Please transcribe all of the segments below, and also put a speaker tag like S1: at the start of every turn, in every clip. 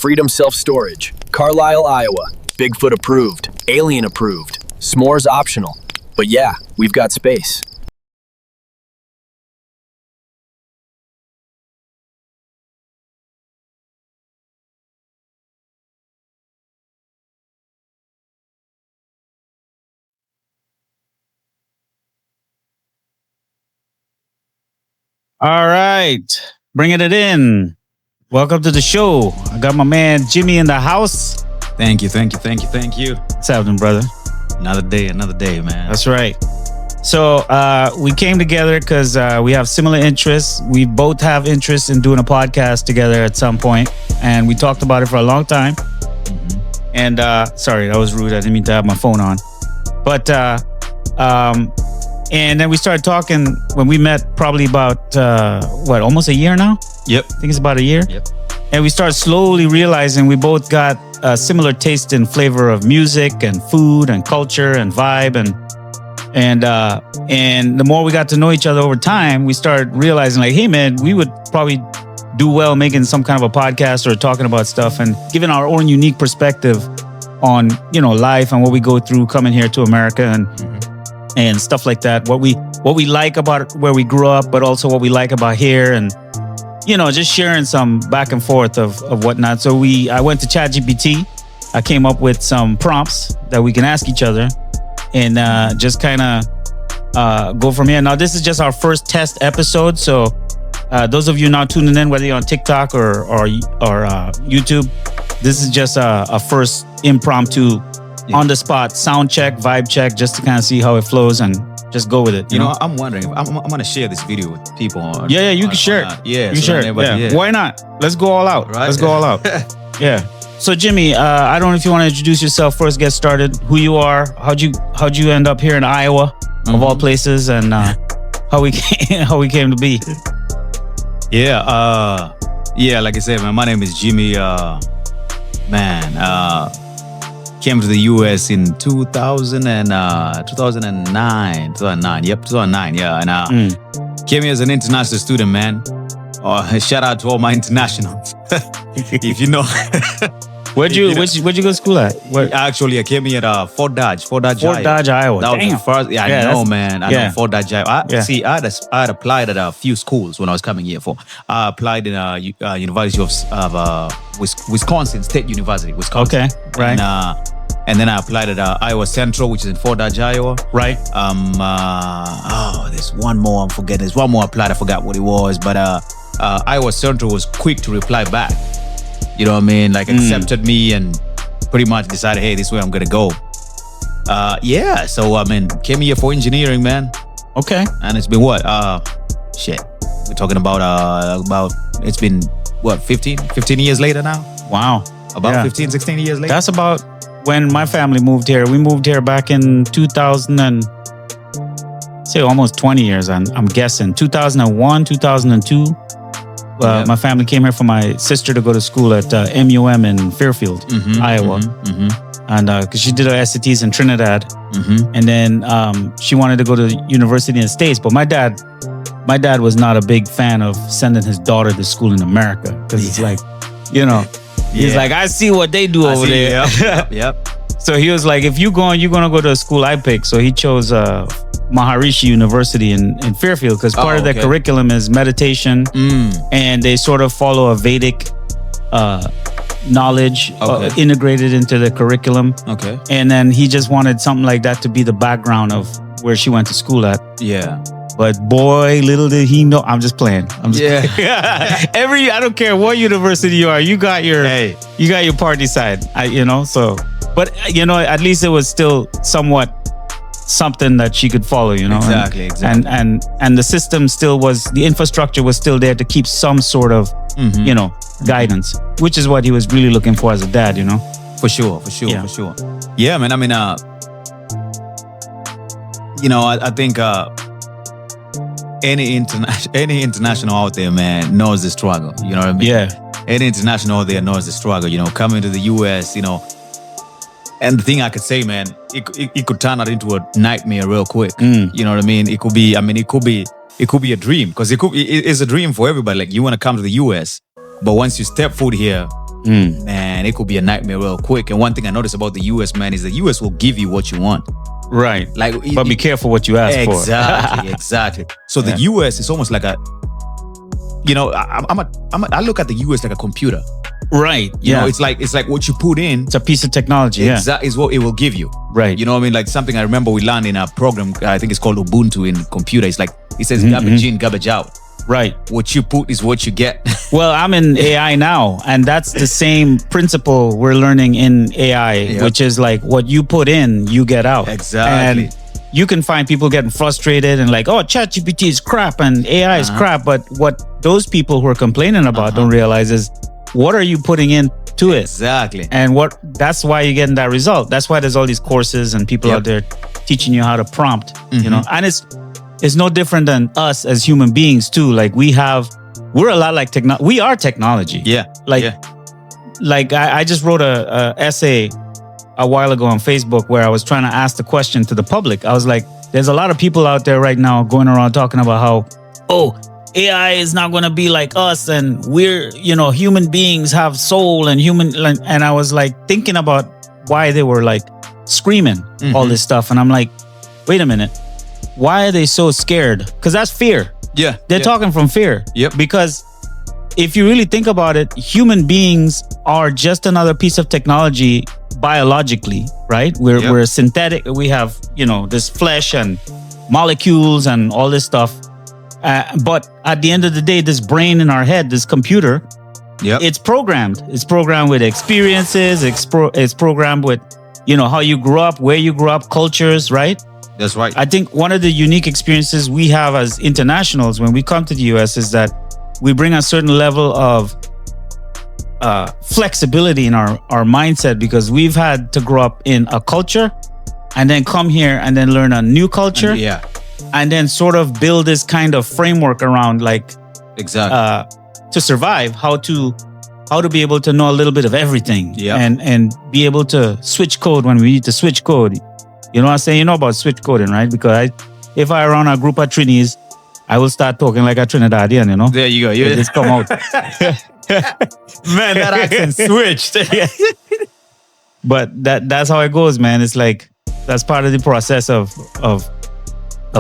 S1: Freedom Self-Storage, Carlisle, Iowa. Bigfoot approved, alien approved, s'mores optional. But yeah, we've got space.
S2: All right, bringing it in. Welcome to the show. I got my man Jimmy in the house.
S3: Thank you.
S2: What's happening, brother?
S3: Another day, man.
S2: That's right. So we came together because we have similar interests. We both have interest in doing a podcast together at some point, and we talked about it for a long time. Mm-hmm. And sorry, that was rude. I didn't mean to have my phone on. But and then we started talking when we met probably about, almost a year now?
S3: Yep.
S2: I think it's about a year.
S3: Yep.
S2: And we started slowly realizing we both got a similar taste and flavor of music and food and culture and vibe. And the more we got to know each other over time, we started realizing like, hey, man, we would probably do well making some kind of a podcast or talking about stuff and giving our own unique perspective on, life and what we go through coming here to America and stuff like that. What we like about where we grew up, but also what we like about here, and just sharing some back and forth of whatnot. So I went to ChatGPT. I came up with some prompts that we can ask each other, and just kind of go from here. Now, this is just our first test episode, so those of you now tuning in, whether you're on TikTok or YouTube, this is just a first impromptu. Yeah. On the spot, sound check, vibe check, just to kind of see how it flows and just go with it.
S3: You know, I'm wondering, I'm going to share this video with people.
S2: You can share it.
S3: Yeah.
S2: You can share it. Yeah. Why not? Let's go all out.
S3: Right?
S2: Let's go all out. Yeah. So Jimmy, I don't know if you want to introduce yourself first, get started, who you are, how'd you end up here in Iowa, of all places, and how we came to be.
S3: Yeah. Like I said, man, my name is Jimmy. Came to the US in 2009. Yep, 2009. Yeah, and came here as an international student, man. Shout out to all my internationals. If you know.
S2: Where'd you go to school at?
S3: Actually, I came here at Fort Dodge,
S2: Iowa.
S3: That was the first. Yeah, I know, man. I know Fort Dodge, Iowa. See, I had applied at a few schools when I was coming here. I applied in University of Wisconsin State University, Wisconsin.
S2: Okay, right.
S3: And then I applied at Iowa Central, which is in Fort Dodge, Iowa.
S2: Right.
S3: There's one more I'm forgetting. There's one more I applied. I forgot what it was, but Iowa Central was quick to reply back. You know what I mean? Like accepted me and pretty much decided, hey, this is where I'm gonna go. So came here for engineering, man.
S2: Okay.
S3: And it's been what? We're talking about it's been what, 15 years later now?
S2: Wow.
S3: About 15, 16 years later.
S2: That's about when my family moved here. We moved here back in 2000 and say almost 20 years, I'm guessing. 2001, 2002. My family came here for my sister to go to school at MUM in Fairfield, Iowa. And because she did her SATs in Trinidad. And then she wanted to go to university in the States. But my dad was not a big fan of sending his daughter to school in America. Because it's like, he's like, I see what they do over there.
S3: Yep.
S2: So he was like, if you're going to go to a school I pick. So he chose Maharishi University in Fairfield because part of their curriculum is meditation, and they sort of follow a Vedic knowledge integrated into the curriculum.
S3: Okay.
S2: And then he just wanted something like that to be the background of where she went to school at.
S3: Yeah.
S2: But boy, little did he know. I'm just playing. I don't care what university you are, you got your party side. But at least it was still somewhat something that she could follow,
S3: Exactly.
S2: And the system still was, the infrastructure was still there to keep some sort of, guidance, which is what he was really looking for as a dad,
S3: For sure. Yeah, man. I mean, I think any international out there, man, knows the struggle. You know what I mean?
S2: Yeah.
S3: Any international out there knows the struggle. Coming to the US, and the thing I could say, man, it could turn out into a nightmare real quick. You know what I mean? It could be a dream, because it's a dream for everybody. Like, you want to come to the US, but once you step foot here, man, it could be a nightmare real quick. And one thing I noticed about the US, man, is the US will give you what you want.
S2: Right.
S3: Like,
S2: but be careful what you ask for.
S3: Exactly. So the US is almost like a, you know, I look at the US like a computer.
S2: Right.
S3: You know, it's like what you put in.
S2: It's a piece of technology.
S3: Is what it will give you.
S2: Right.
S3: You know what I mean? Like something I remember we learned in a program, I think it's called Ubuntu in computer. It's like, it says garbage in, garbage out.
S2: Right.
S3: What you put is what you get.
S2: Well, I'm in AI now, and that's the same principle we're learning in AI, which is like what you put in, you get out.
S3: Exactly.
S2: And you can find people getting frustrated and like, oh, ChatGPT is crap and AI is crap. But what those people who are complaining about don't realize is what are you putting into it?
S3: Exactly.
S2: And that's why you're getting that result. That's why there's all these courses and people out there teaching you how to prompt, you know, and it's no different than us as human beings too. Like we're a lot like technology. We are technology.
S3: Yeah.
S2: Like I just wrote a essay a while ago on Facebook where I was trying to ask the question to the public. I was like, there's a lot of people out there right now going around talking about how, AI is not going to be like us and we're, you know, human beings have soul and and I was like thinking about why they were like screaming all this stuff. And I'm like, wait a minute. Why are they so scared? Because that's fear.
S3: Yeah.
S2: They're talking from fear.
S3: Yep.
S2: Because if you really think about it, human beings are just another piece of technology biologically, right? We're synthetic. We have, you know, this flesh and molecules and all this stuff. But at the end of the day, this brain in our head, this computer, it's programmed. It's programmed with experiences. It's programmed with, you know, how you grew up, where you grew up, cultures, right?
S3: That's right.
S2: I think one of the unique experiences we have as internationals when we come to the US is that we bring a certain level of flexibility in our mindset because we've had to grow up in a culture and then come here and then learn a new culture. And then sort of build this kind of framework around like to survive, how to be able to know a little bit of everything and be able to switch code when we need to switch code. You know what I'm saying? You know about switch coding, right? Because if I run a group of Trinis, I will start talking like a Trinidadian, you know?
S3: There you go.
S2: You just come out.
S3: Man, that accent switched.
S2: But that's how it goes, man. It's like, that's part of the process of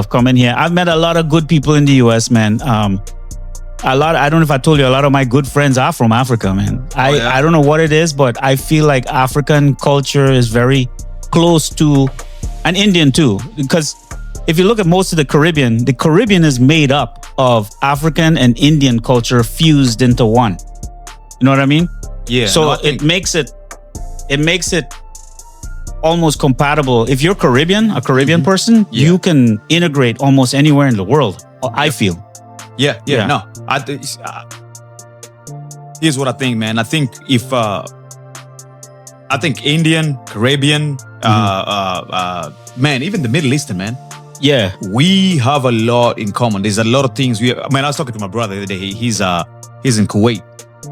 S2: coming here. I've met a lot of good people in the US, man. I don't know if I told you, a lot of my good friends are from Africa, man. I don't know what it is, but I feel like African culture is very close to, and Indian too, because if you look at most of the Caribbean is made up of African and Indian culture fused into one. You know what I mean?
S3: Yeah.
S2: So it makes it almost compatible. If you're a Caribbean person, you can integrate almost anywhere in the world. I feel.
S3: Yeah. No, here's what I think, man. I think Indian, Caribbean, man, even the Middle Eastern, man.
S2: Yeah.
S3: We have a lot in common. There's a lot of things I was talking to my brother the other day. He's in Kuwait.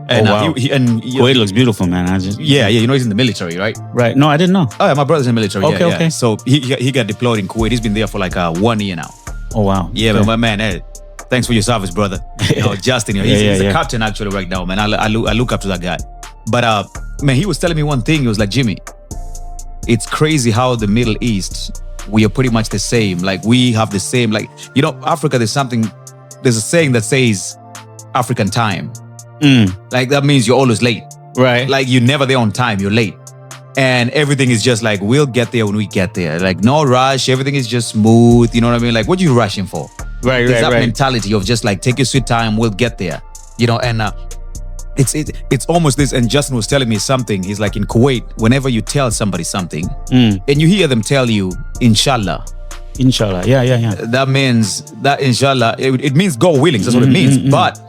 S3: And,
S2: wow. Kuwait looks beautiful, man.
S3: You know he's in the military, right?
S2: Right. No, I didn't know.
S3: Oh, yeah, my brother's in the military.
S2: Okay.
S3: So he got deployed in Kuwait. He's been there for like 1 year now.
S2: Oh, wow.
S3: Yeah,
S2: okay.
S3: But my man, hey, thanks for your service, brother. You know, Justin, he's a captain actually right now, man. I look up to that guy. But man, he was telling me one thing. He was like, Jimmy, it's crazy how the Middle East, we are pretty much the same. Like we have the same, like, you know, Africa, there's a saying that says African time. Like that means you're always late.
S2: Right.
S3: Like you're never there on time, you're late. And everything is just like, we'll get there when we get there. Like no rush, everything is just smooth. You know what I mean? Like what are you rushing for?
S2: Right.
S3: There's that mentality of just like, take your sweet time, we'll get there. You know, and it's almost this, and Justin was telling me something. He's like, in Kuwait, whenever you tell somebody something and you hear them tell you, Inshallah.
S2: Inshallah. Yeah.
S3: That means that Inshallah, it means God willing. That's what it means. But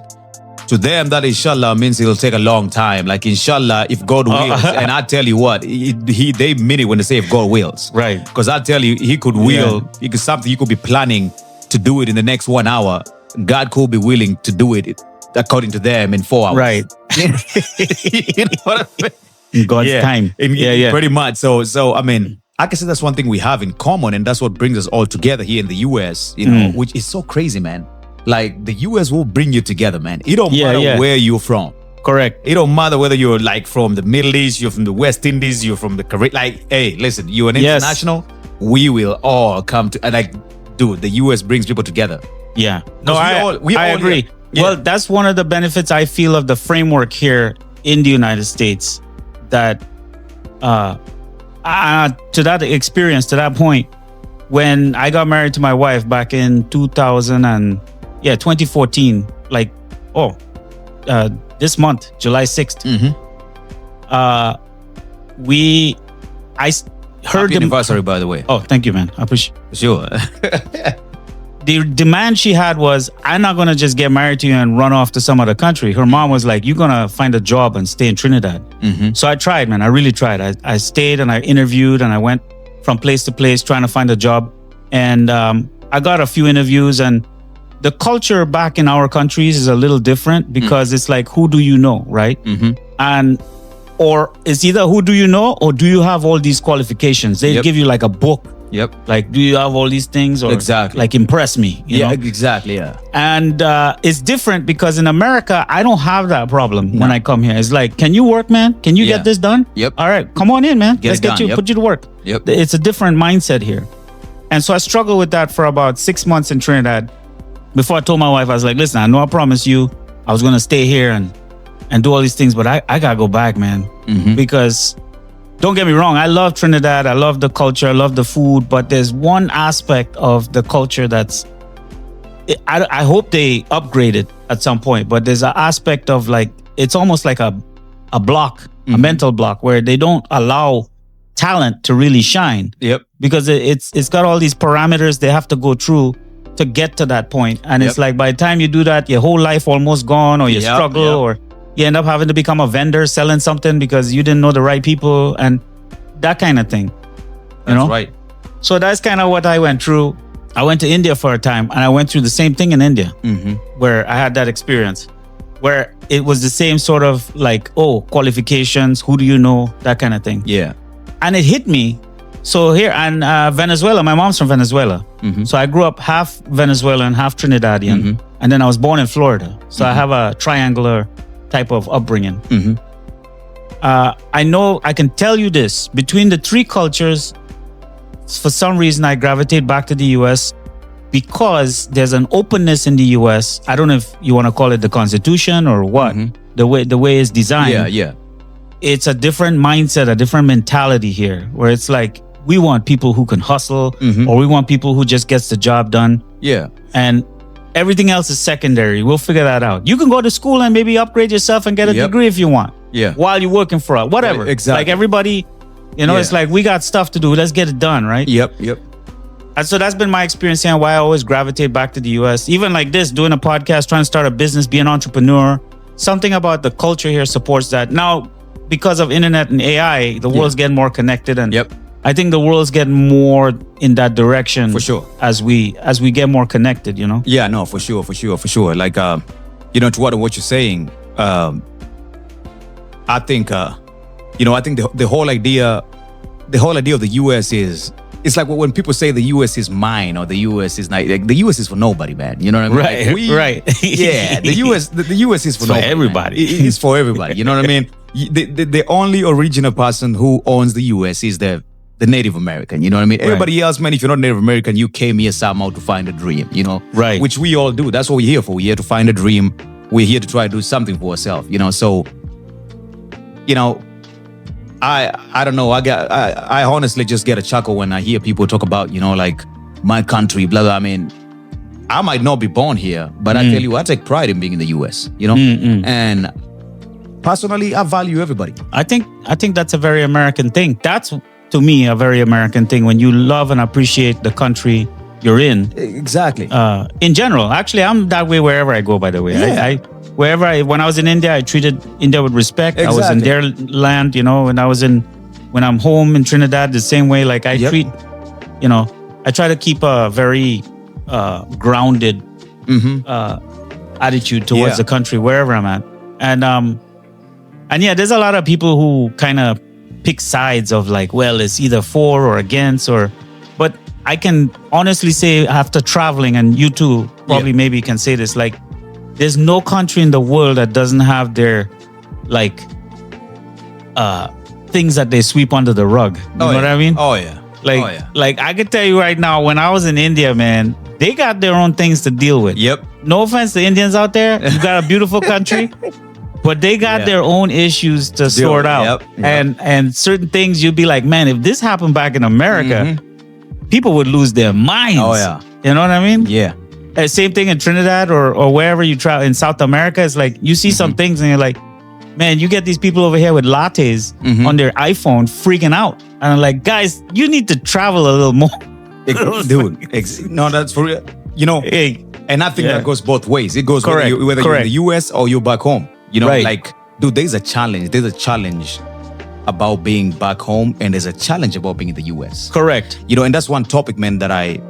S3: to them, that Inshallah means it'll take a long time. Like Inshallah, if God wills. And I tell you what, they mean it when they say if God wills.
S2: Right.
S3: Because I tell you, he could will, something you could be planning to do it in the next 1 hour. God could be willing to do it according to them in 4 hours.
S2: Right.
S3: You know what I mean?
S2: In God's time.
S3: Yeah. Pretty much. So I mean, I can say that's one thing we have in common, and that's what brings us all together here in the US, you know, which is so crazy, man. Like the US will bring you together, man. It don't matter where you're from.
S2: Correct.
S3: It don't matter whether you're like from the Middle East, you're from the West Indies, you're from the Caribbean. Like, hey, listen, you're an
S2: Yes.
S3: international. We will all come to, and like, dude, the US brings people together.
S2: Yeah. No,
S3: we
S2: I
S3: all
S2: agree.
S3: here. Yeah.
S2: Well, that's one of the benefits I feel of the framework here in the United States. That to that experience, to that point, when I got married to my wife back in 2014, like, this month, July 6th, I heard
S3: Happy anniversary, by the way.
S2: Oh, thank you, man. I appreciate.
S3: Sure.
S2: The demand she had was, I'm not going to just get married to you and run off to some other country. Her mom was like, you're going to find a job and stay in Trinidad. So I tried, man. I really tried. I stayed and I interviewed and I went from place to place trying to find a job. And I got a few interviews, and the culture back in our countries is a little different because it's like, who do you know, right? And or it's either who do you know or do you have all these qualifications? They give you like a book. Like, do you have all these things? Or
S3: Exactly.
S2: like, impress me. You know?
S3: Exactly. Yeah.
S2: And it's different because in America, I don't have that problem when I come here. It's like, can you work, man? Can you get this done? All right, come on in, man. Let's get you, put you to work. It's a different mindset here. And so I struggled with that for about 6 months in Trinidad. Before I told my wife, I was like, listen, I know I promised you I was going to stay here and do all these things, but I got to go back, man. Because don't get me wrong, I love Trinidad. I love the culture. I love the food. But there's one aspect of the culture that's, I hope they upgrade it at some point. But there's an aspect of like, it's almost like a block, a mental block where they don't allow talent to really shine. Because it's got all these parameters they have to go through to get to that point. And it's like, by the time you do that, your whole life almost gone, or you struggle, or you end up having to become a vendor selling something because you didn't know the right people and that kind of thing.
S3: That's right.
S2: So that's kind of what I went through. I went to India for a time and I went through the same thing in India where I had that experience where it was the same sort of like, qualifications, who do you know, that kind of thing. And it hit me. So here in Venezuela, my mom's from Venezuela. So I grew up half Venezuelan, half Trinidadian. And then I was born in Florida. So I have a triangular type of upbringing. I know, I can tell you this, between the three cultures, for some reason I gravitate back to the US because there's an openness in the US. I don't know if you want to call it the Constitution or what, the way it's designed. It's a different mindset, a different mentality here, where it's like, we want people who can hustle, or we want people who just gets the job done. And everything else is secondary. We'll figure that out. You can go to school and maybe upgrade yourself and get a degree if you want. While you're working for us, whatever.
S3: Exactly.
S2: Like everybody, it's like, we got stuff to do. Let's get it done, right? And so that's been my experience and why I always gravitate back to the US. Even like this, doing a podcast, trying to start a business, be an entrepreneur. Something about the culture here supports that. Now, because of internet and AI, the world's getting more connected, and I think the world's getting more in that direction
S3: for sure
S2: as we get more connected.
S3: Yeah, no, for sure. Like, to what you're saying, I think the whole idea of the US is, it's like when people say the US is mine or the US is not, like, the US is for nobody, man. You know what I mean?
S2: Right.
S3: Yeah, the US is for nobody,
S2: everybody.
S3: It's for everybody. You know what I mean? The only original person who owns the US is the Native American. You know what I mean? Everybody else, man, if you're not Native American, you came here somehow to find a dream,
S2: Right.
S3: Which we all do. That's what we're here for. We're here to find a dream. We're here to try to do something for ourselves, So, I don't know. I honestly just get a chuckle when I hear people talk about, like, my country, blah, blah. I mean, I might not be born here, but I tell you, I take pride in being in the US, And personally, I value everybody.
S2: I think that's a very American thing. That's, to me, a very American thing, when you love and appreciate the country you're in.
S3: Exactly.
S2: In general. Actually, I'm that way wherever I go, by the way.
S3: Yeah.
S2: When I was in India, I treated India with respect.
S3: Exactly.
S2: I was in their land, when I'm home in Trinidad, the same way. Like, I treat, I try to keep a very grounded attitude towards the country, wherever I'm at. And yeah, there's a lot of people who kind of pick sides of like, well, it's either for or against, but I can honestly say, after traveling, and you too probably maybe can say this, like, there's no country in the world that doesn't have their like things that they sweep under the rug. You know what I mean?
S3: Oh yeah.
S2: Like I could tell you right now, when I was in India, man, they got their own things to deal with.
S3: Yep.
S2: No offense to Indians out there. You got a beautiful country. But they got their own issues to sort out.
S3: Yep.
S2: And certain things you'd be like, man, if this happened back in America, people would lose their minds.
S3: Oh yeah.
S2: You know what I mean?
S3: Yeah.
S2: Same thing in Trinidad or wherever you travel in South America. It's like you see some things and you're like, man, you get these people over here with lattes on their iPhone freaking out. And I'm like, guys, you need to travel a little more.
S3: Dude, no, that's for real. You know, and I think that goes both ways. It goes whether you're in the US or you're back home. You know, like, dude, there's a challenge. There's a challenge about being back home, and there's a challenge about being in the US.
S2: Correct.
S3: You know, and that's one topic, man, that I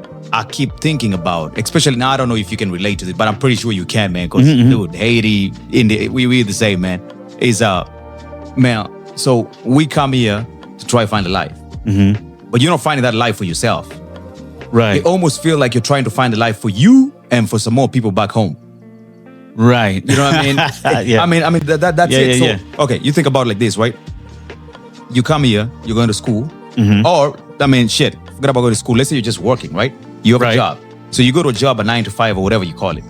S3: keep thinking about. Especially now, I don't know if you can relate to it, but I'm pretty sure you can, man. Because, dude, Haiti, India, we're the same, man. Is man. So we come here to try to find a life, but you're not finding that life for yourself.
S2: Right.
S3: It almost feel like you're trying to find a life for you and for some more people back home.
S2: Right.
S3: You know what I mean?
S2: Yeah.
S3: I mean that's it. So, okay, you think about it like this, right? You come here, you're going to school, or I mean, shit, forget about going to school. Let's say you're just working, right? You have a job, so you go to a job, a 9 to 5 or whatever you call it.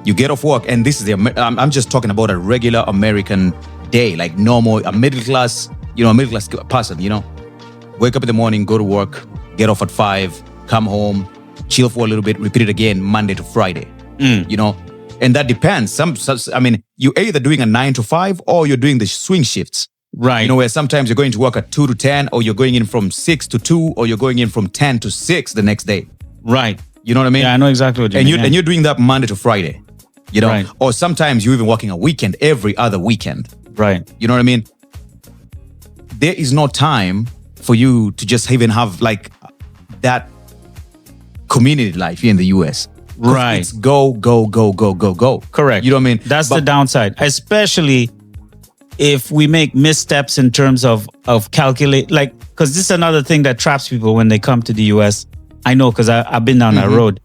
S3: You get off work, and this is I'm just talking about a regular American day, like normal, a middle class person. You know, wake up in the morning, go to work, get off at 5, come home, chill for a little bit, repeat it again Monday to Friday. You know. And that depends. I mean, you're either doing a 9 to 5 or you're doing the swing shifts.
S2: Right.
S3: You know, where sometimes you're going to work at 2 to 10, or you're going in from 6 to 2, or you're going in from 10 to 6 the next day.
S2: Right.
S3: You know what I mean?
S2: Yeah, I know exactly what you mean.
S3: And you're doing that Monday to Friday. You know?
S2: Right.
S3: Or sometimes you're even working a weekend every other weekend.
S2: Right.
S3: You know what I mean? There is no time for you to just even have like that community life here in the US.
S2: Right.
S3: It's go.
S2: Correct.
S3: You know what I mean?
S2: That's the downside, especially if we make missteps in terms of calculate, like, because this is another thing that traps people when they come to the US. I know, because I've been down that road.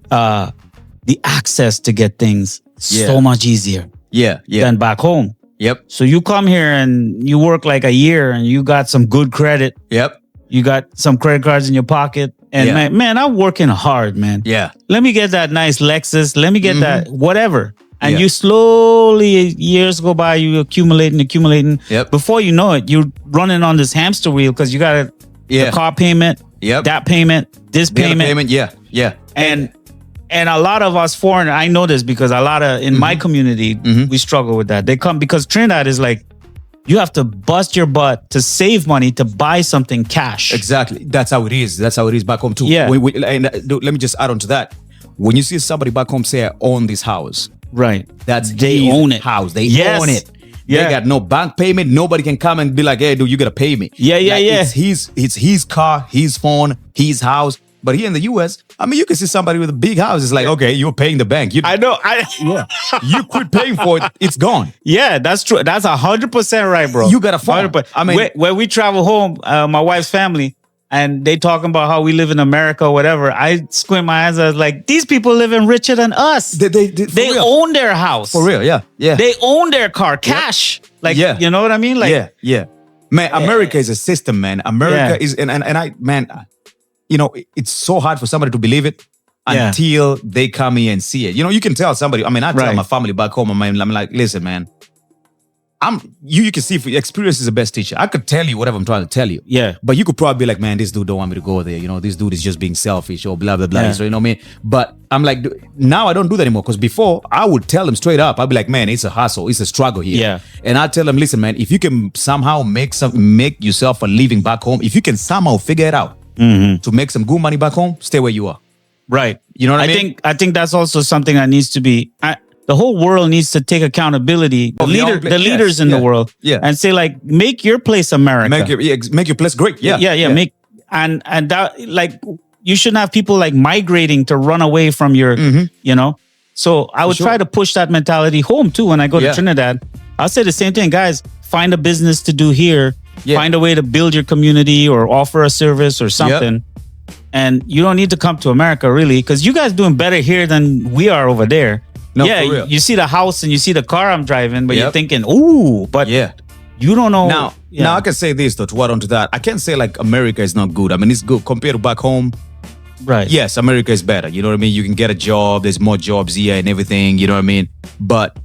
S2: The access to get things so much easier than back home.
S3: Yep.
S2: So you come here and you work like a year and you got some good credit.
S3: Yep.
S2: You got some credit cards in your pocket. And man, I'm working hard, man.
S3: Yeah.
S2: Let me get that nice Lexus. Let me get that whatever. And you slowly, years go by, you accumulating.
S3: Yep.
S2: Before you know it, you're running on this hamster wheel because you got the car payment, that payment, this payment.
S3: Yeah.
S2: And a lot of us foreign, I know this because a lot of, in my community, we struggle with that. They come because Trinidad is like, you have to bust your butt to save money to buy something cash.
S3: Exactly. That's how it is. That's how it is back home too.
S2: Yeah.
S3: Let me just add on to that. When you see somebody back home say, I own this house.
S2: Right.
S3: That's
S2: they own it.
S3: House. They own it.
S2: Yeah.
S3: They got no bank payment. Nobody can come and be like, hey, dude, you got to pay me.
S2: Yeah.
S3: It's his car, his phone, his house. But here in the US, I mean, you can see somebody with a big house. It's like, okay, you're paying the bank.
S2: I know.
S3: You quit paying for it. It's gone.
S2: Yeah, that's true. That's 100% right, bro.
S3: You got a phone.
S2: I mean, when we travel home, my wife's family, and they talking about how we live in America or whatever, I squint my eyes. I was like, these people living richer than us. They own their house.
S3: For real, yeah.
S2: They own their car, cash. Like, you know what I mean? Like,
S3: yeah. Man, America is a system, man. America is, and I, man, you know, it's so hard for somebody to believe it until they come here and see it. You know, you can tell somebody. I mean, I tell my family back home. I'm like, listen, man. You can see experience is the best teacher. I could tell you whatever I'm trying to tell you.
S2: Yeah.
S3: But you could probably be like, man, this dude don't want me to go there. You know, this dude is just being selfish or blah, blah, blah.
S2: Yeah.
S3: So, you know what I mean? But I'm like, now I don't do that anymore. Because before, I would tell them straight up. I'd be like, man, it's a hustle. It's a struggle here.
S2: Yeah.
S3: And I tell them, listen, man, if you can somehow make yourself a living back home, if you can somehow figure it out to make some good money back home, stay where you are.
S2: Right.
S3: You know what I mean?
S2: I think that's also something that needs to be... the whole world needs to take accountability. The leaders in the world, and say like, make your place America.
S3: Make your place great. Yeah.
S2: Make and that, like, you shouldn't have people like migrating to run away from your, you know. So I would try to push that mentality home too. When I go to Trinidad, I'll say the same thing, guys. Find a business to do here. Find a way to build your community or offer a service or something. And you don't need to come to America really, because you guys doing better here than we are over there.
S3: No,
S2: yeah,
S3: for real.
S2: you see the house and you see the car I'm driving, but
S3: Yep.
S2: you're thinking, ooh, but
S3: Yeah.
S2: you don't know.
S3: Now I can say this though, to add on to that. I can't say like America is not good. I mean, it's good compared to back home.
S2: right.
S3: Yes, America is better. You know what I mean? You can get a job. There's more jobs here and everything. You know what I mean? But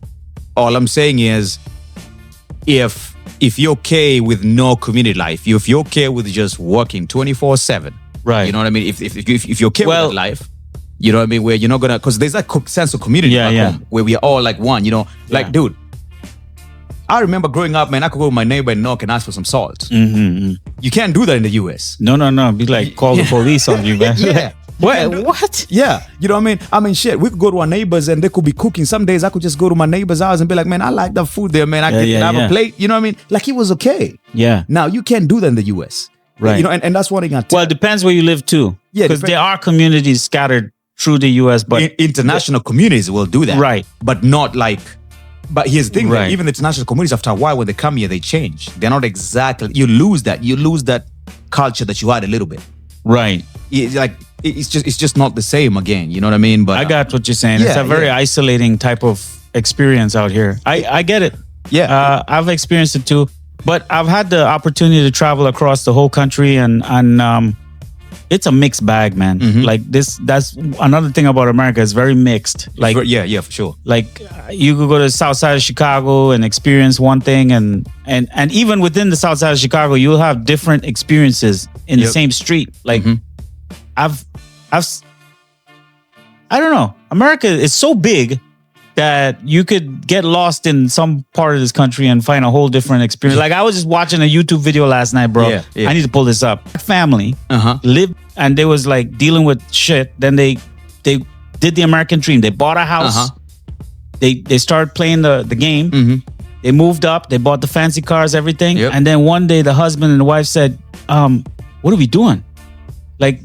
S3: all I'm saying is, if you're okay with no community life, if you're okay with just working 24/7,
S2: Right.
S3: You know what I mean? If you're okay
S2: Well-
S3: with that life, you know what I mean? Where you're not gonna, because there's that sense of community
S2: Yeah,
S3: back
S2: yeah.
S3: home where we are all like one. You know, like
S2: Yeah.
S3: dude. I remember growing up, man. I could go to my neighbor and knock and ask for some salt.
S2: Mm-hmm.
S3: You can't do that in the US.
S2: No. Be like, call the police on you, man.
S3: Yeah.
S2: What?
S3: Yeah, you know what I mean? I mean, shit, we could go to our neighbors and they could be cooking. Some days I could just go to my neighbor's house and be like, man, I like the food there, man. I can have a plate. You know what I mean? Like, it was okay.
S2: Yeah.
S3: Now, you can't do that in the US.
S2: Right.
S3: You know, and that's one thing I tell.
S2: Well, it depends where you live too.
S3: Yeah,
S2: Because
S3: depend-
S2: there are communities scattered through the US, but
S3: International communities will do that.
S2: Right.
S3: But not like, but here's the thing,
S2: Right.
S3: even the international communities, after a while, when they come here, they change. They're not exactly, you lose that culture that you had a little bit.
S2: right.
S3: It's just not the same again. You know what I mean? But
S2: I got what you're saying. It's
S3: yeah,
S2: a very
S3: yeah.
S2: isolating type of experience out here. I get it.
S3: yeah.
S2: I've experienced it too, but I've had the opportunity to travel across the whole country, and it's a mixed bag, man.
S3: Mm-hmm.
S2: Like that's another thing about America. It's very mixed. Like
S3: yeah, for sure.
S2: like you could go to the south side of Chicago and experience one thing, and even within the south side of Chicago, you'll have different experiences in the
S3: Yep.
S2: same street. Like
S3: Mhm.
S2: I don't know. America is so big that you could get lost in some part of this country and find a whole different experience. Like I was just watching a YouTube video last night, bro.
S3: Yeah.
S2: I need to pull this up. Family
S3: Uh-huh.
S2: lived and they was like dealing with shit. Then they did the American dream. They bought a house.
S3: Uh-huh.
S2: They started playing the game.
S3: Mhm.
S2: They moved up. They bought the fancy cars, everything.
S3: Yep.
S2: And then one day the husband and the wife said, what are we doing? Like,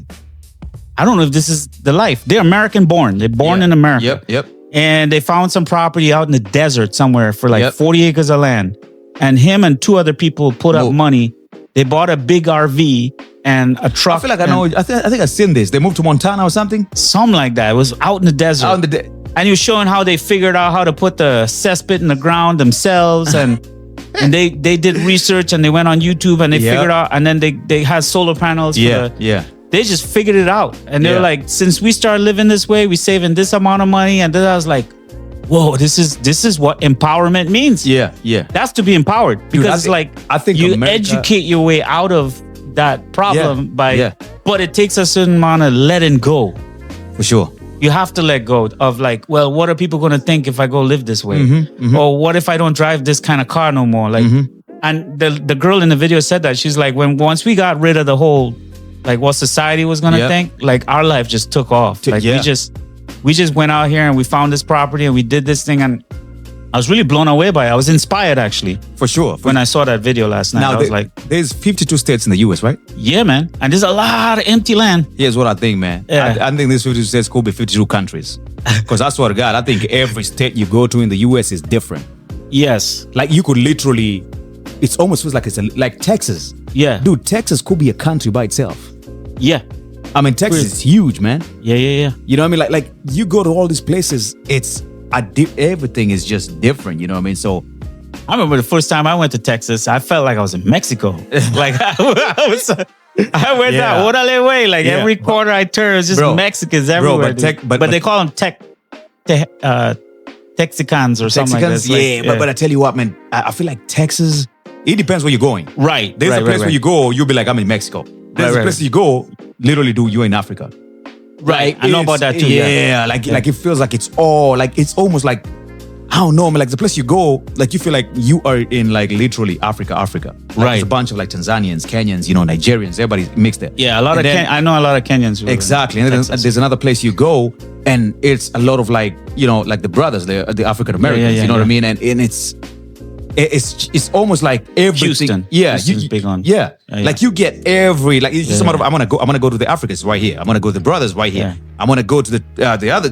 S2: I don't know if this is the life. They're American born. They're born
S3: Yeah.
S2: in America.
S3: Yep.
S2: And they found some property out in the desert somewhere for like
S3: Yep.
S2: 40 acres of land. And him and two other people put up
S3: Whoa.
S2: money. They bought a big RV and a truck.
S3: I feel like I know. I think I've seen this. They moved to Montana or something.
S2: Something like that. It was out in the desert.
S3: Out in the
S2: and he was showing how they figured out how to put the cesspit in the ground themselves, and they did research and they went on YouTube and they
S3: Yeah.
S2: figured out, and then they had solar panels.
S3: yeah.
S2: They just figured it out, and they were
S3: Yeah.
S2: like, since we started living this way, we saving this amount of money, and then I was like, whoa, this is what empowerment means.
S3: Yeah.
S2: That's to be empowered, because
S3: I think
S2: you
S3: America-
S2: educate your way out of that problem
S3: Yeah.
S2: but it takes a certain amount of letting go.
S3: For sure.
S2: You have to let go of like, well, what are people going to think if I go live this way?
S3: Mm-hmm,
S2: Or what if I don't drive this kind of car no more? Like, and the girl in the video said that she's like, once we got rid of the whole, like what society was going to
S3: Yep.
S2: think, like our life just took off. Like
S3: yeah.
S2: we just went out here and we found this property and we did this thing, and I was really blown away by it. I was inspired actually
S3: For sure.
S2: when I saw that video last night. I was like,
S3: there's 52 states in the US, right?
S2: yeah, man. And there's a lot of empty land.
S3: Here's what I think, man.
S2: Yeah.
S3: I think these 52 states could be 52 countries. Because I swear to God, I think every state you go to in the US is different.
S2: Yes.
S3: Like you could literally, it almost feels like like Texas.
S2: Yeah.
S3: Dude, Texas could be a country by itself.
S2: Yeah.
S3: I mean, Texas is huge, man.
S2: Yeah.
S3: You know what I mean? Like you go to all these places, it's everything is just different. You know what I mean? So
S2: I remember the first time I went to Texas, I felt like I was in Mexico. Like I went
S3: Yeah.
S2: that Orale way. Like
S3: Yeah.
S2: every corner I turn, it's just
S3: Bro.
S2: Mexicans
S3: Bro,
S2: everywhere.
S3: but
S2: dude.
S3: but
S2: they call them Texicans or something like
S3: Texicans,
S2: that. Like,
S3: yeah. But I tell you what, man, I feel like Texas, it depends where you're going.
S2: right.
S3: There's
S2: right,
S3: a place
S2: right,
S3: where you go, you'll be like, I'm in Mexico. There's
S2: Right,
S3: a place you go, literally you're in Africa.
S2: right. I know about that too.
S3: Yeah, like it feels like it's all like it's almost like I don't know, man. Like the place you go, like you feel like you are in like literally Africa. Like,
S2: Right.
S3: There's a bunch of like Tanzanians, Kenyans, Nigerians, everybody's mixed there.
S2: Yeah, a lot
S3: And
S2: of
S3: then-
S2: I know a lot of Kenyans. Who live in
S3: Exactly. And then
S2: Texas.
S3: there's another place you go, and it's a lot of like like the brothers, the African Americans.
S2: yeah,
S3: you know what I
S2: yeah.
S3: mean? And it's almost like everything.
S2: Houston.
S3: Yeah,
S2: Houston's big on.
S3: Yeah.
S2: Yeah.
S3: Like you get every like it's just a matter of I'm gonna go to the Africans right here. I'm gonna go to the brothers right here.
S2: Yeah.
S3: I'm gonna go to the other.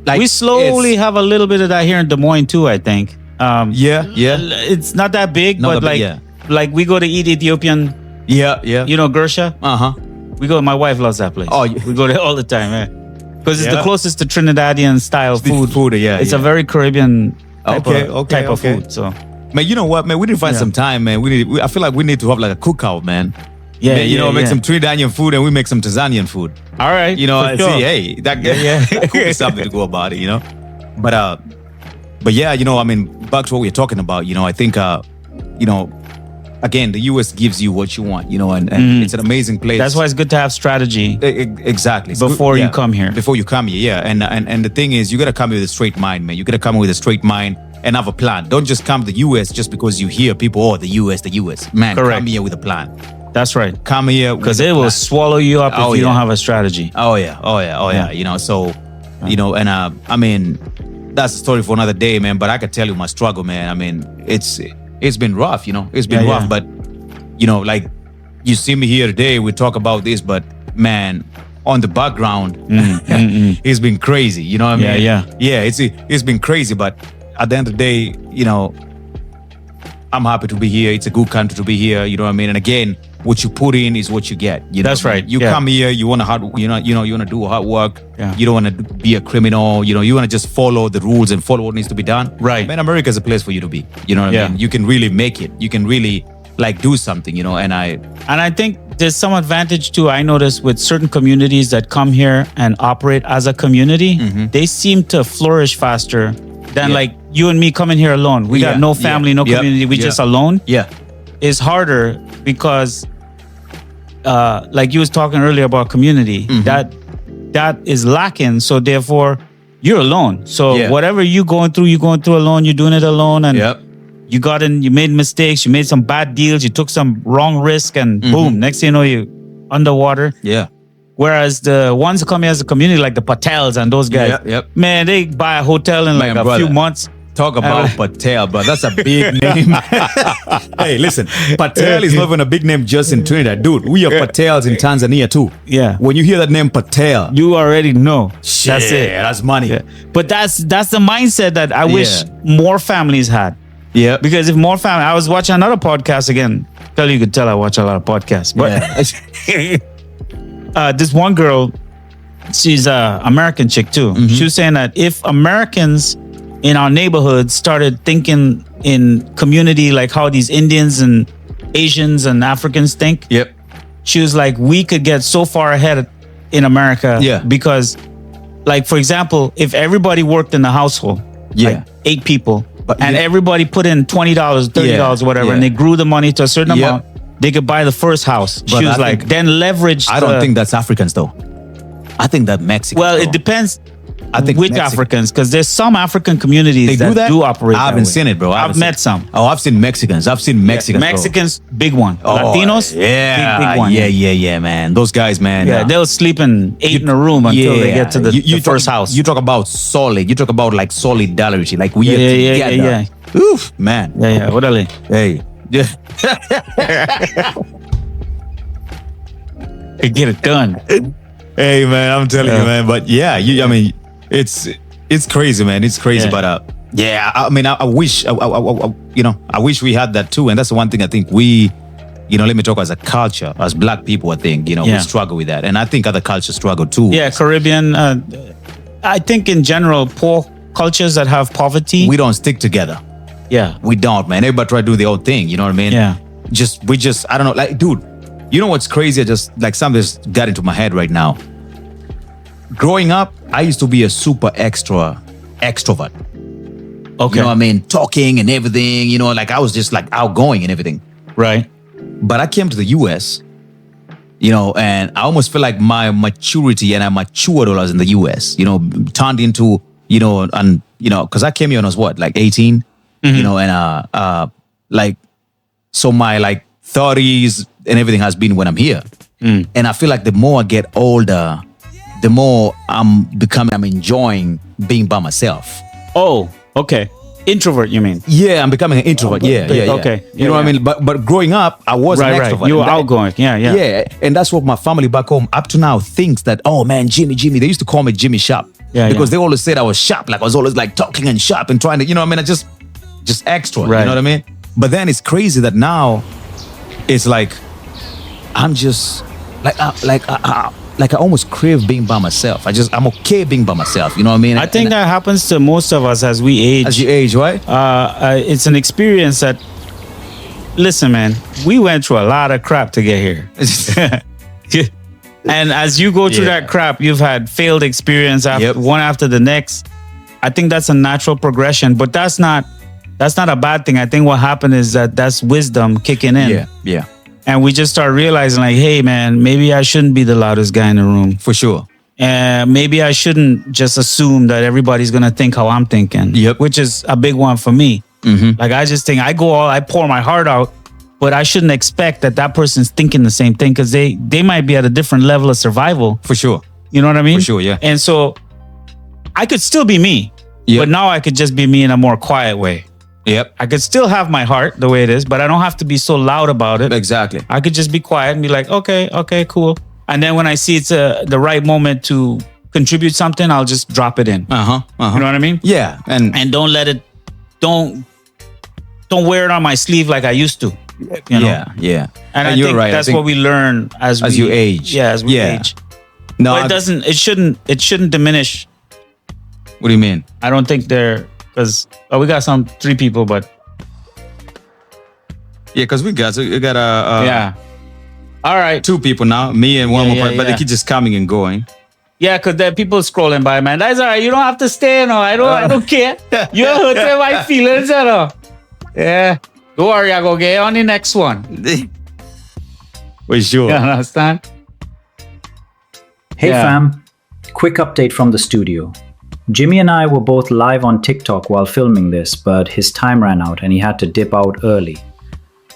S3: Like
S2: we slowly
S3: it's-
S2: have a little bit of that here in Des Moines too, I think.
S3: Yeah.
S2: It's not that big,
S3: Not
S2: but
S3: that
S2: like
S3: big, yeah.
S2: like we go to eat Ethiopian,
S3: Yeah.
S2: Gersha.
S3: Uh huh.
S2: We go. My wife loves that place.
S3: Oh, yeah.
S2: We go there all the time, man. Because it's the
S3: Yeah?
S2: closest to Trinidadian style food.
S3: Yeah,
S2: It's
S3: yeah.
S2: a very Caribbean type
S3: Okay,
S2: of,
S3: okay,
S2: type of
S3: okay.
S2: food. So
S3: Man, you know what, man? We need to find
S2: Yeah.
S3: some time, man. I feel like we need to have like a cookout, man.
S2: yeah,
S3: Man,
S2: yeah,
S3: make
S2: yeah.
S3: some Trinidadian food and we make some Tanzanian food.
S2: All right,
S3: You know,
S2: for
S3: I
S2: sure.
S3: see, hey, that could be something to go about it, you know. But yeah, I mean, back to what we're talking about, I think, again, the US gives you what you want, and it's an amazing place.
S2: That's why it's good to have strategy.
S3: Exactly. It's
S2: Before you
S3: yeah.
S2: come here.
S3: Before you come here, yeah. And the thing is, you gotta come here with a straight mind, man. You gotta come here with a straight mind and have a plan. Don't just come to the US just because you hear people, the US. Man,
S2: Correct.
S3: come here with a plan.
S2: That's right.
S3: Come here
S2: Because
S3: with a
S2: it will
S3: plan.
S2: swallow you up
S3: Oh,
S2: if you don't
S3: yeah.
S2: have a strategy.
S3: Oh yeah. So, and I mean, that's a story for another day, man. But I could tell you my struggle, man. I mean, it's been rough, It's been
S2: Yeah,
S3: rough,
S2: yeah.
S3: but like you see me here today, we talk about this, but man, on the background, it's been crazy. You know what I mean?
S2: Yeah.
S3: It's been crazy, but at the end of the day, I'm happy to be here. It's a good country to be here. You know what I mean? And again, what you put in is what you get. You know
S2: That's
S3: what I mean?
S2: right,
S3: You
S2: yeah.
S3: come here, you want to you want to do hard work.
S2: Yeah.
S3: You don't want to be a criminal. You want to just follow the rules and follow what needs to be done.
S2: Right.
S3: Man, America is a place for you to be. You know what
S2: Yeah.
S3: I mean? You can really make it. You can really do something. And
S2: And I think there's some advantage too. I notice with certain communities that come here and operate as a community, they seem to flourish faster than
S3: Yeah.
S2: like you and me coming here alone. We
S3: Yeah,
S2: got no
S3: yeah,
S2: family, no
S3: yep,
S2: community. We
S3: yeah.
S2: just alone.
S3: yeah,
S2: Is harder because, like you was talking earlier about community, that is lacking. So therefore, you're alone. So
S3: Yeah.
S2: whatever you're going through alone. You're doing it alone, and
S3: yep.
S2: you made mistakes, you made some bad deals, you took some wrong risk, and boom, next thing you know, you underwater.
S3: Yeah.
S2: Whereas the ones who come here as a community, like the Patels and those guys,
S3: Yep.
S2: man, they buy a hotel in like
S3: Man,
S2: a
S3: brother.
S2: few months.
S3: Talk about Patel, bro. That's a big name. Hey, listen, Patel is not even a big name just in Trinidad. Dude, we are Patels in Tanzania too.
S2: Yeah.
S3: When you hear that name Patel,
S2: You already know.
S3: shit,
S2: That's it.
S3: That's money.
S2: Yeah. But that's the mindset that I wish
S3: Yeah.
S2: more families had.
S3: Yeah.
S2: Because if more family, I was watching another podcast again. You could tell I watch a lot of podcasts. But this one girl, she's a American chick too. She was saying that if Americans in our neighborhood started thinking in community like how these Indians and Asians and Africans think,
S3: Yep.
S2: she was like, we could get so far ahead in America.
S3: Yeah.
S2: Because, like, for example, if everybody worked in the household,
S3: Yeah.
S2: like 8 people,
S3: But
S2: and
S3: yeah.
S2: everybody put in $20, $30, whatever,
S3: yeah.
S2: and they grew the money to a certain
S3: Yep.
S2: amount, they could buy the first house.
S3: But
S2: She was
S3: I
S2: like,
S3: think-
S2: then leverage.
S3: I don't think that's Africans though. I think that Mexicans.
S2: Well,
S3: though.
S2: it depends.
S3: I think
S2: which
S3: Mexican-
S2: Africans, because there's some African communities
S3: They
S2: that
S3: do that.
S2: operate.
S3: I
S2: that
S3: haven't
S2: way.
S3: seen it, bro.
S2: I've met some.
S3: Oh, I've seen Mexicans. I've seen Mexicans. bro.
S2: Mexicans, big one.
S3: Oh,
S2: Latinos,
S3: yeah,
S2: big one.
S3: yeah, man. Those guys, man.
S2: Yeah, they'll sleep in 8 in a room until they get to the, the first house.
S3: You talk about solid. You talk about like solidarity. Like we are together.
S2: yeah.
S3: Oof, man.
S2: Yeah, what are they?
S3: Hey. Yeah.
S2: They get it done.
S3: Hey, man. I'm telling you, man. But yeah, I mean, it's crazy, man. It's crazy,
S2: Yeah.
S3: but yeah. I mean, I wish, I wish we had that too. And that's the one thing I think we. Let me talk as a culture, as Black people, I think, we
S2: Yeah.
S3: struggle with that. And I think other cultures struggle too.
S2: Yeah, Caribbean. I think in general, poor cultures that have poverty.
S3: We don't stick together.
S2: yeah.
S3: We don't, man. Everybody try to do their own thing. You know what I mean?
S2: Yeah.
S3: We just, I don't know. Like, dude, you know what's crazy? I just, like, something just got into my head right now. Growing up, I used to be a super extrovert.
S2: Okay.
S3: You know what I mean? Talking and everything, like I was just like outgoing and everything.
S2: Right.
S3: But I came to the US, and I almost feel like my maturity and I matured while I was in the US, turned into, because I came here when I was what, like 18, and like, so my like 30s and everything has been when I'm here. And I feel like the more I get older, the more I'm enjoying being by myself.
S2: Oh, okay. Introvert, you mean?
S3: Yeah, I'm becoming an introvert. Yeah.
S2: Okay.
S3: You know what I mean? But growing up, I was an
S2: Right.
S3: extrovert.
S2: You were
S3: And that-
S2: outgoing. Yeah.
S3: Yeah, and that's what my family back home up to now thinks that, oh man, Jimmy. They used to call me Jimmy Sharp.
S2: Yeah,
S3: because
S2: yeah.
S3: they always said I was sharp. Like I was always like talking and sharp and trying to, I just extra.
S2: Right.
S3: You know what I mean? But then it's crazy that now it's like I'm just like I almost crave being by myself. I'm okay being by myself. You know what I mean?
S2: I think that happens to most of us as we age.
S3: As you age, right?
S2: It's an experience that, listen, man, we went through a lot of crap to get here. And as you go through that crap, you've had failed experience after one after the next. I think that's a natural progression, but that's not a bad thing. I think what happened is that's wisdom kicking in.
S3: Yeah.
S2: And we just start realizing, like, hey, man, maybe I shouldn't be the loudest guy in the room.
S3: For sure.
S2: And maybe I shouldn't just assume that everybody's going to think how I'm thinking, which is a big one for me.
S3: Mm-hmm.
S2: Like, I just think I pour my heart out, but I shouldn't expect that person's thinking the same thing because they might be at a different level of survival.
S3: For sure.
S2: You know what I mean?
S3: For sure, yeah.
S2: And so I could still be me, but now I could just be me in a more quiet way.
S3: Yep.
S2: I could still have my heart the way it is, but I don't have to be so loud about it.
S3: Exactly.
S2: I could just be quiet and be like, okay, cool. And then when I see it's the right moment to contribute something, I'll just drop it in. You know what I mean?
S3: Yeah. And
S2: don't let it, don't wear it on my sleeve like I used to. You know?
S3: Yeah.
S2: And I think that's what we learn as
S3: you age.
S2: Yeah, as we age.
S3: No,
S2: but it shouldn't diminish.
S3: What do you mean?
S2: I don't think because we got 3 people, but
S3: because we got
S2: all right,
S3: 2 people now, me and one more person, but they keep just coming and going.
S2: Yeah, because there are people scrolling by, man. That's all right. You don't have to stay, no. I don't care. You're hurting my feelings, you know. Yeah. Don't worry, I go get on the next one.
S3: For sure.
S2: You understand?
S4: Hey fam, quick update from the studio. Jimmy and I were both live on TikTok while filming this, but his time ran out and he had to dip out early.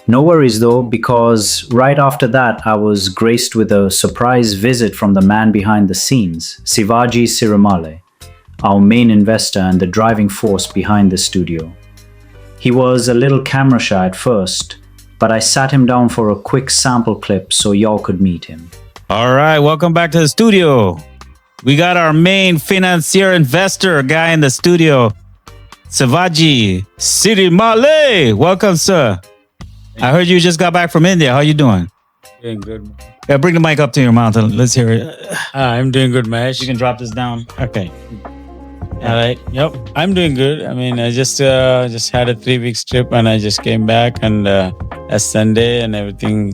S4: No worries though, because right after that, I was graced with a surprise visit from the man behind the scenes, Sivaji Sirimalle, our main investor and the driving force behind the studio. He was a little camera shy at first, but I sat him down for a quick sample clip so y'all could meet him.
S2: All right, welcome back to the studio. We got our main financier investor guy in the studio, Sivaji Sirimalle. Welcome, sir. I heard you just got back from India. How you doing?
S5: Doing good.
S2: Yeah, bring the mic up to your mouth and let's hear it.
S5: I'm doing good, Mahesh.
S2: You can drop this down. Okay.
S5: All right. Yep. I'm doing good. I mean, I just had a 3-week trip and I just came back and a Sunday and everything.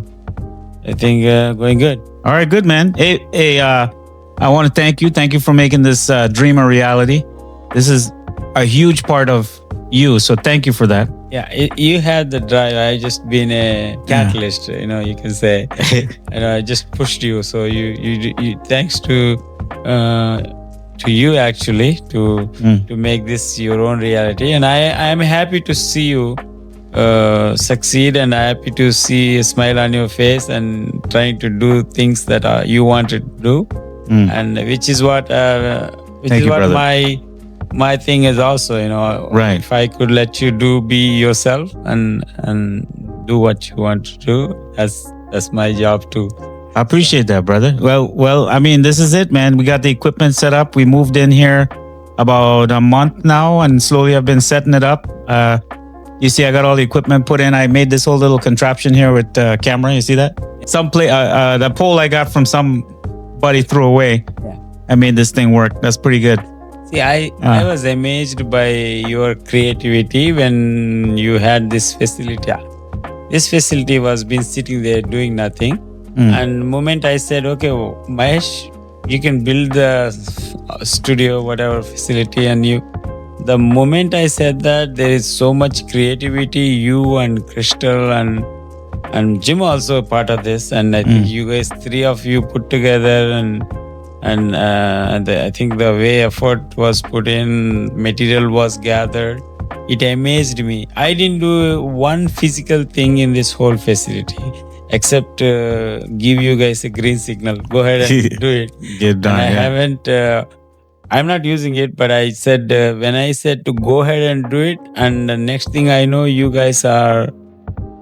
S5: I think going good.
S2: All right, good, man. Hey, I want to thank you. Thank you for making this dream a reality. This is a huge part of you, so thank you for that.
S5: Yeah, you had the drive. I just been a catalyst. You know, you can say. And I just pushed you. So you thanks to you actually to make this your own reality. And I am happy to see you succeed, and I'm happy to see a smile on your face and trying to do things that you want to do, and which is what my thing is also, you know.
S2: Right.
S5: If I could let you be yourself and do what you want to do, that's my job too.
S2: I appreciate that, brother. Well, I mean, this is it, man. We got the equipment set up. We moved in here about a month now, and slowly I've been setting it up. You see, I got all the equipment put in. I made this whole little contraption here with camera. You see that? The pole I got from somebody threw away.
S5: Yeah.
S2: I made this thing work. That's pretty good.
S5: See, I was amazed by your creativity when you had this facility. This facility was been sitting there doing nothing. And the moment I said, okay, Mahesh, you can build the studio, whatever facility, and the moment I said that, there is so much creativity, you and Crystal and Jim also a part of this, and I think you guys, 3 of you put together, and I think the way effort was put in, material was gathered, it amazed me. I didn't do one physical thing in this whole facility except give you guys a green signal. Go ahead and do it.
S2: Get done.
S5: And I haven't. I'm not using it, but I said when I said to go ahead and do it, and the next thing I know, you guys are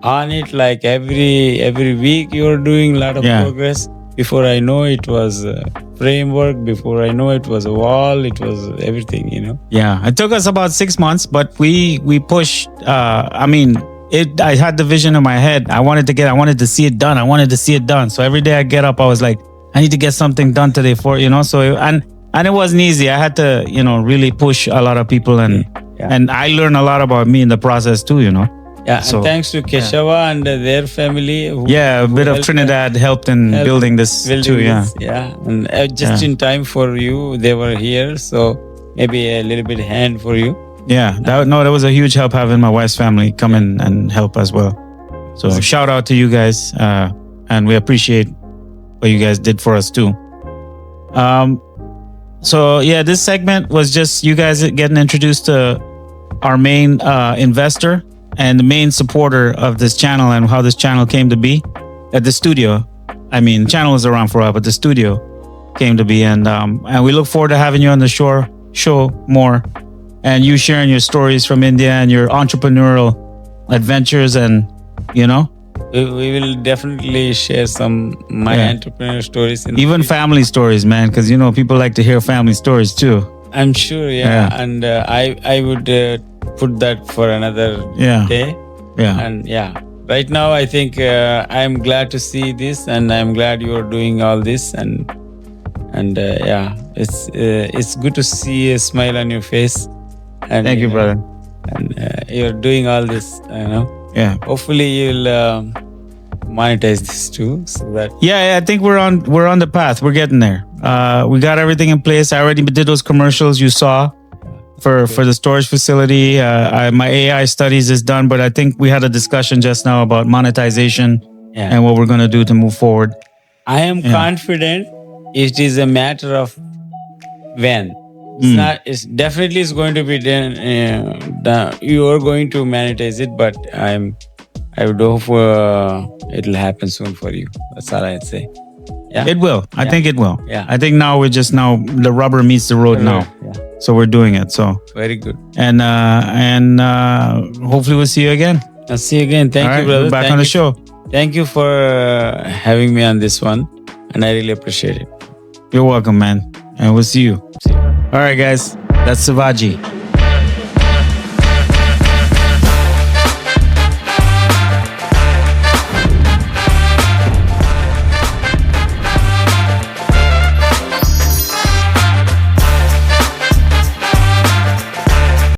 S5: on it. Like every week, you're doing a lot of progress. Before I know, it was a framework. Before I know, it was a wall. It was everything, you know.
S2: Yeah, it took us about 6 months, but we pushed. I mean, I had the vision in my head. I wanted to see it done. So every day I get up, I was like, I need to get something done today so, and it wasn't easy. I had to, really push a lot of people and I learned a lot about me in the process too,
S5: Yeah,
S2: So,
S5: and thanks to Keshava and their family.
S2: a bit of
S5: helped
S2: Trinidad helped in building this too.
S5: this. Yeah, and just in time for you, they were here. So maybe a little bit hand for you.
S2: Yeah, that was a huge help having my wife's family come in and help as well. So shout out to you guys, and we appreciate what you guys did for us too. So yeah, this segment was just you guys getting introduced to our main investor and the main supporter of this channel and how this channel came to be at the studio. I mean, channel was around for a while, but the studio came to be, and we look forward to having you on the show more, and you sharing your stories from India and your entrepreneurial adventures, and we
S5: will definitely share some my entrepreneur stories.
S2: Even family stories, man, because people like to hear family stories too.
S5: I'm sure, and I would put that for another day.
S2: Yeah,
S5: and right now I think I'm glad to see this, and I'm glad you're doing all this, and it's good to see a smile on your face. And
S2: thank you, brother.
S5: And you're doing all this,
S2: Yeah.
S5: Hopefully you'll monetize this too, so that.
S2: Yeah, I think we're on the path. We're getting there. We got everything in place. I already did those commercials you saw for the storage facility. My AI studies is done, but I think we had a discussion just now about monetization and what we're going to do to move forward.
S5: I am confident it is a matter of when. It's not. It's definitely is going to be done. You are going to monetize it, but I would hope it'll happen soon for you. That's all I'd say. Yeah,
S2: it will. I think it will.
S5: Yeah.
S2: I think now the rubber meets the road now.
S5: Yeah.
S2: So we're doing it. So
S5: Very good.
S2: and hopefully we'll see you again.
S5: I'll see you again. Thank
S2: All
S5: you,
S2: right,
S5: brother.
S2: we're back
S5: Thank
S2: on the
S5: you.
S2: show.
S5: Thank you for having me on this one, and I really appreciate it.
S2: You're welcome, man. And we'll see you. All right, guys. That's Sivaji.